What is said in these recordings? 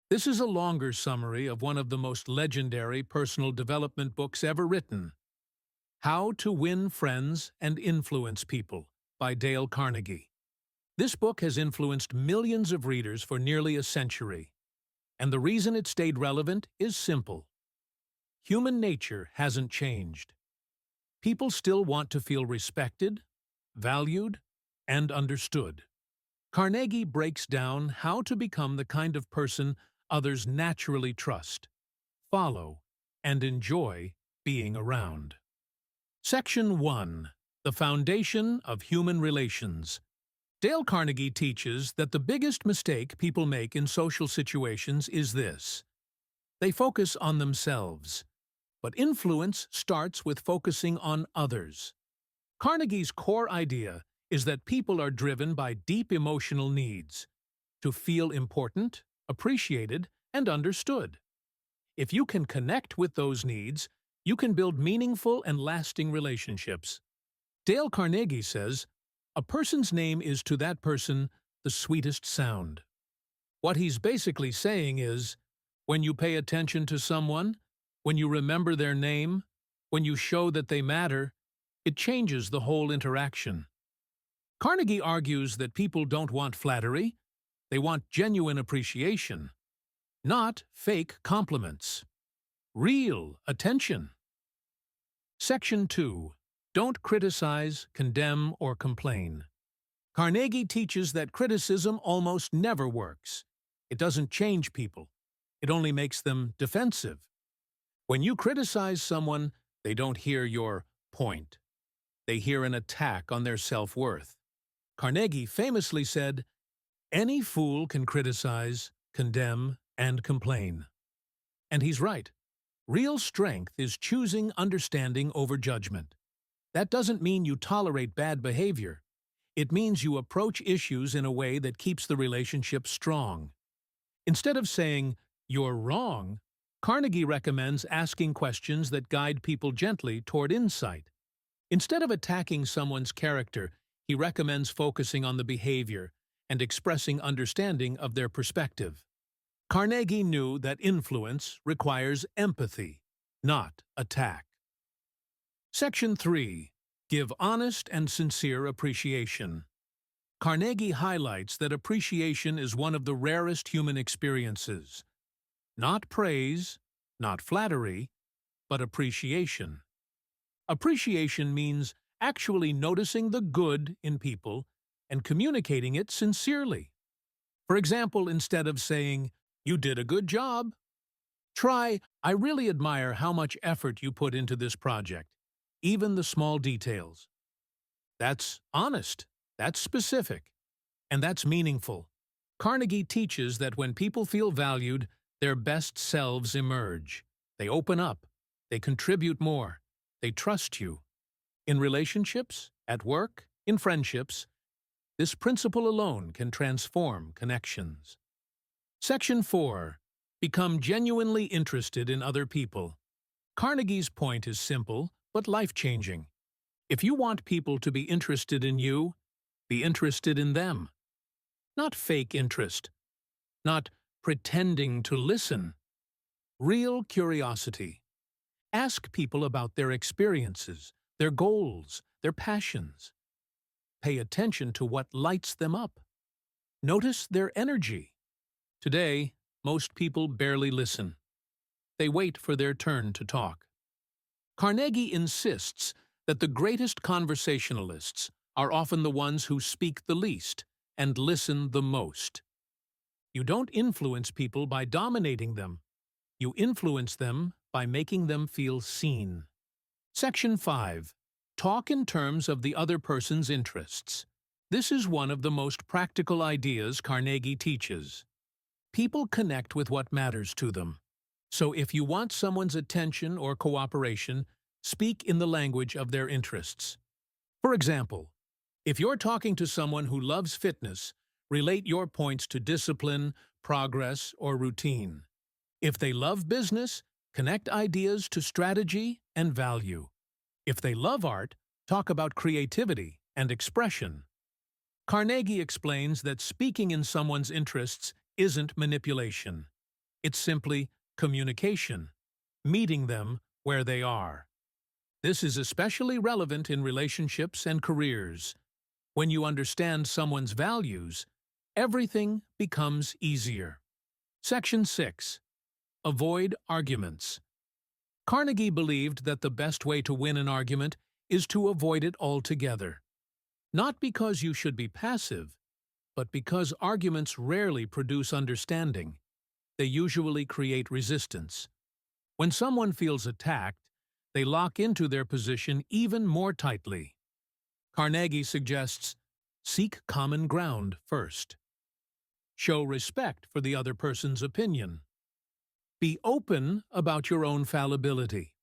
This is a longer summary of one of the most legendary personal development books ever written, How to Win Friends and Influence People by Dale Carnegie. This book has influenced millions of readers for nearly a century, and the reason it stayed relevant is simple. Human nature hasn't changed. People still want to feel respected, valued, and understood. Carnegie breaks down how to become the kind of person others naturally trust, follow, and enjoy being around. Section 1. The Foundation of Human Relations. Dale Carnegie teaches that the biggest mistake people make in social situations is this. They focus on themselves, but influence starts with focusing on others. Carnegie's core idea is that people are driven by deep emotional needs, to feel important, appreciated, and understood. If you can connect with those needs, you can build meaningful and lasting relationships. Dale Carnegie says, a person's name is to that person the sweetest sound. What he's basically saying is, when you pay attention to someone, when you remember their name, when you show that they matter, it changes the whole interaction. Carnegie argues that people don't want flattery, they want genuine appreciation, not fake compliments. Real attention. Section 2. Don't criticize, condemn, or complain. Carnegie teaches that criticism almost never works. It doesn't change people. It only makes them defensive. When you criticize someone, they don't hear your point. They hear an attack on their self-worth. Carnegie famously said, "Any fool can criticize, condemn, and complain." And he's right. Real strength is choosing understanding over judgment. That doesn't mean you tolerate bad behavior. It means you approach issues in a way that keeps the relationship strong. Instead of saying, "You're wrong," Carnegie recommends asking questions that guide people gently toward insight. Instead of attacking someone's character, he recommends focusing on the behavior and expressing understanding of their perspective. Carnegie knew that influence requires empathy, not attack. Section 3. Give honest and sincere appreciation. Carnegie highlights that appreciation is one of the rarest human experiences. Not praise, not flattery, but appreciation. Appreciation means actually noticing the good in people and communicating it sincerely. For example, instead of saying, "You did a good job," try, "I really admire how much effort you put into this project, even the small details." That's honest, that's specific, and that's meaningful. Carnegie teaches that when people feel valued, their best selves emerge. They open up, they contribute more, they trust you. In relationships, at work, in friendships, this principle alone can transform connections. Section 4. Become genuinely interested in other people. Carnegie's point is simple, but life-changing. If you want people to be interested in you, be interested in them. Not fake interest. Not pretending to listen. Real curiosity. Ask people about their experiences, their goals, their passions. Pay attention to what lights them up. Notice their energy. Today, most people barely listen. They wait for their turn to talk. Carnegie insists that the greatest conversationalists are often the ones who speak the least and listen the most. You don't influence people by dominating them. You influence them by making them feel seen. Section 5. Talk in terms of the other person's interests. This is one of the most practical ideas Carnegie teaches. People connect with what matters to them. So if you want someone's attention or cooperation, speak in the language of their interests. For example, if you're talking to someone who loves fitness, relate your points to discipline, progress, or routine. If they love business, connect ideas to strategy and value. If they love art, talk about creativity and expression. Carnegie explains that speaking in someone's interests isn't manipulation. It's simply communication, meeting them where they are. This is especially relevant in relationships and careers. When you understand someone's values, everything becomes easier. Section 6. Avoid arguments. Carnegie believed that the best way to win an argument is to avoid it altogether. Not because you should be passive, but because arguments rarely produce understanding. They usually create resistance. When someone feels attacked, they lock into their position even more tightly. Carnegie suggests, seek common ground first. Show respect for the other person's opinion. Be open about your own fallibility.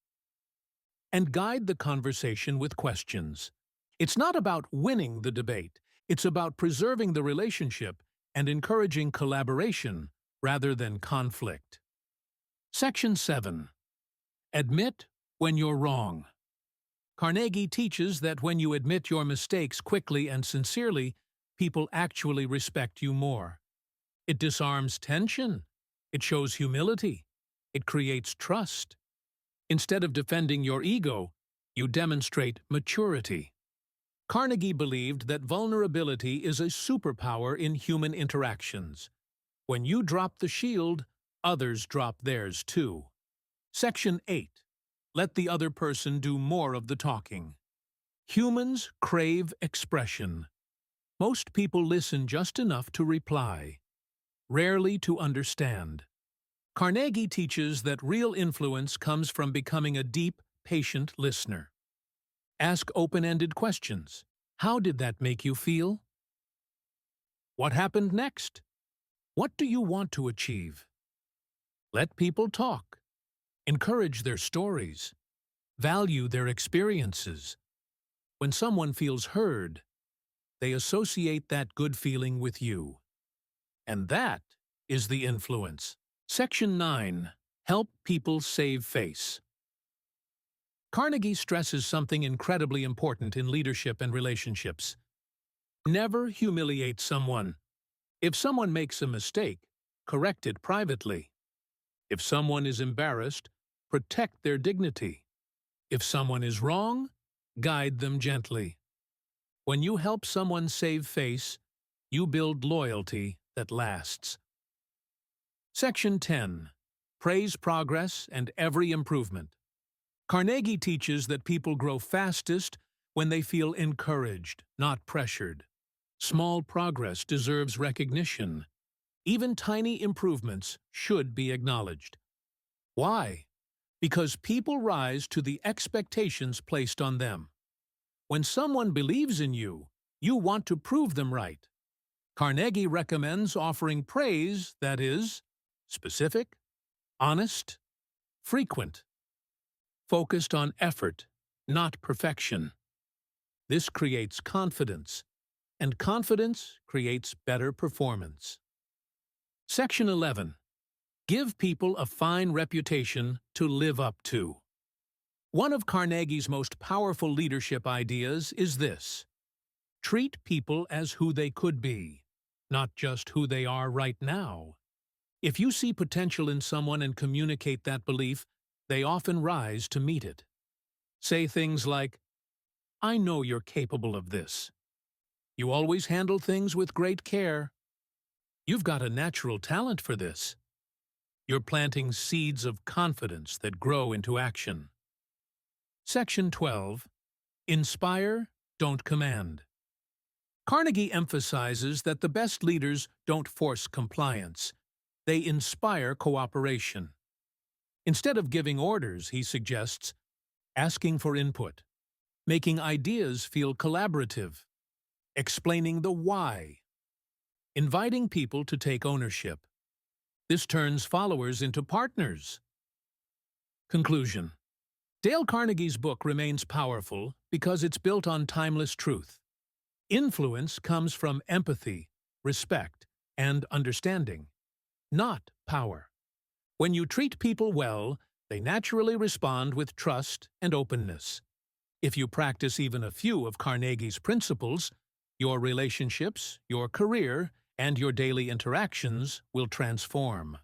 And guide the conversation with questions. It's not about winning the debate. It's about preserving the relationship and encouraging collaboration rather than conflict. Section 7. Admit when you're wrong. Carnegie teaches that when you admit your mistakes quickly and sincerely, people actually respect you more. It disarms tension. It shows humility. It creates trust. Instead of defending your ego, you demonstrate maturity. Carnegie believed that vulnerability is a superpower in human interactions. When you drop the shield, others drop theirs too. Section 8. Let the other person do more of the talking. Humans crave expression. Most people listen just enough to reply, rarely to understand. Carnegie teaches that real influence comes from becoming a deep, patient listener. Ask open-ended questions. How did that make you feel? What happened next? What do you want to achieve? Let people talk. Encourage their stories. Value their experiences. When someone feels heard, they associate that good feeling with you. And that is the influence. Section 9. Help people save face. Carnegie stresses something incredibly important in leadership and relationships. Never humiliate someone. If someone makes a mistake, correct it privately. If someone is embarrassed, protect their dignity. If someone is wrong, guide them gently. When you help someone save face, you build loyalty that lasts. Section 10. Praise progress and every improvement. Carnegie teaches that people grow fastest when they feel encouraged, not pressured. Small progress deserves recognition. Even tiny improvements should be acknowledged. Why? Because people rise to the expectations placed on them. When someone believes in you, you want to prove them right. Carnegie recommends offering praise that is specific, honest, frequent, focused on effort, not perfection. This creates confidence, and confidence creates better performance. Section 11. Give people a fine reputation to live up to. One of Carnegie's most powerful leadership ideas is this: treat people as who they could be, not just who they are right now. If you see potential in someone and communicate that belief, they often rise to meet it. Say things like, "I know you're capable of this. You always handle things with great care. You've got a natural talent for this." You're planting seeds of confidence that grow into action. Section 12. Inspire, don't command. Carnegie emphasizes that the best leaders don't force compliance. They inspire cooperation. Instead of giving orders, he suggests asking for input, making ideas feel collaborative, explaining the why, inviting people to take ownership. This turns followers into partners. Conclusion. Dale Carnegie's book remains powerful because it's built on timeless truth. Influence comes from empathy, respect, and understanding, not power. When you treat people well, they naturally respond with trust and openness. If you practice even a few of Carnegie's principles, your relationships, your career, and your daily interactions will transform.